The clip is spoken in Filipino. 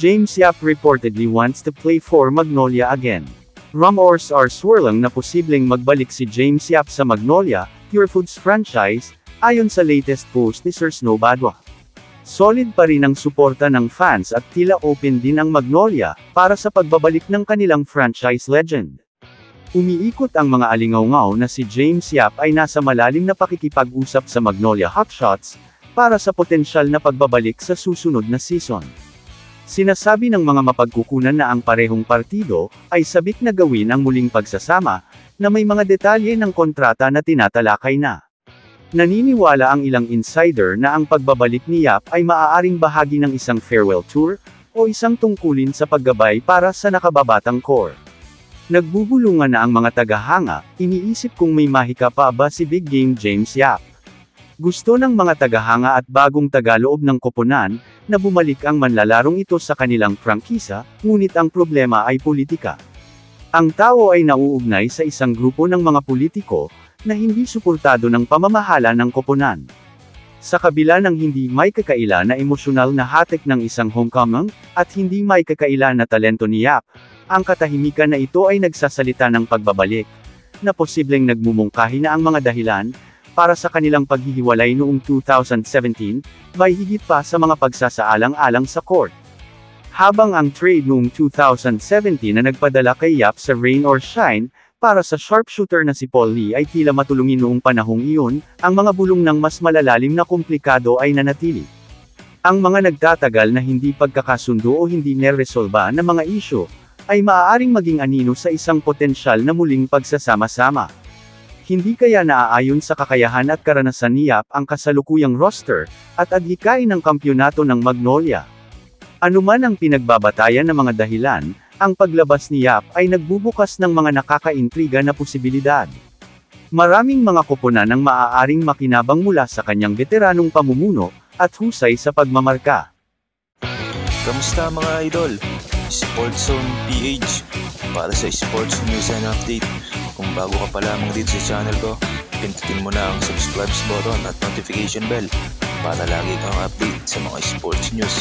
James Yap reportedly wants to play for Magnolia again. Rumors are swirling na posibleng magbalik si James Yap sa Magnolia, Pure Foods franchise, ayon sa latest post ni Sir Snow Badwa. Solid pa rin ang suporta ng fans at tila open din ang Magnolia, para sa pagbabalik ng kanilang franchise legend. Umiikot ang mga alingaw-ngaw na si James Yap ay nasa malalim na pakikipag-usap sa Magnolia Hotshots, para sa potensyal na pagbabalik sa susunod na season. Sinasabi ng mga mapagkukunan na ang parehong partido, ay sabik na gawin ang muling pagsasama, na may mga detalye ng kontrata na tinatalakay na. Naniniwala ang ilang insider na ang pagbabalik ni Yap ay maaaring bahagi ng isang farewell tour, o isang tungkulin sa paggabay para sa nakababatang core. Nagbubulungan na ang mga tagahanga, iniisip kung may mahika pa ba si Big Game James Yap. Gusto ng mga tagahanga at bagong tagaloob ng koponan, na bumalik ang manlalarong ito sa kanilang prangkisa, ngunit ang problema ay politika. Ang tao ay nauugnay sa isang grupo ng mga politiko, na hindi suportado ng pamamahala ng koponan. Sa kabila ng hindi may kakaila na emosyonal na hatek ng isang homecoming, at hindi may kakaila na talento ni Yap, ang katahimikan na ito ay nagsasalita ng pagbabalik, na posibleng nagmumungkahi na ang mga dahilan, para sa kanilang paghihiwalay noong 2017, may higit pa sa mga pagsasaalang-alang sa court. Habang ang trade noong 2017 na nagpadala kay Yap sa Rain or Shine, para sa sharpshooter na si Paul Lee ay tila matulungin noong panahong iyon, ang mga bulong ng mas malalalim na komplikado ay nanatili. Ang mga nagtatagal na hindi pagkakasundo o hindi neresolba na mga isyu, ay maaaring maging anino sa isang potensyal na muling pagsasama-sama. Hindi kaya naaayon sa kakayahan at karanasan ni Yap ang kasalukuyang roster, at adhikain ng kampyonato ng Magnolia. Anuman ang pinagbabatayan ng mga dahilan, ang paglabas ni Yap ay nagbubukas ng mga nakakaintriga na posibilidad. Maraming mga koponan ang maaaring makinabang mula sa kanyang veteranong pamumuno, at husay sa pagmamarka. Kamusta mga idol? Sports Zone PH, para sa sports news and update. Kung bago ka pa lamang dito sa channel ko, pindutin mo na ang subscribe button at notification bell, para lagi kang update sa mga sports news.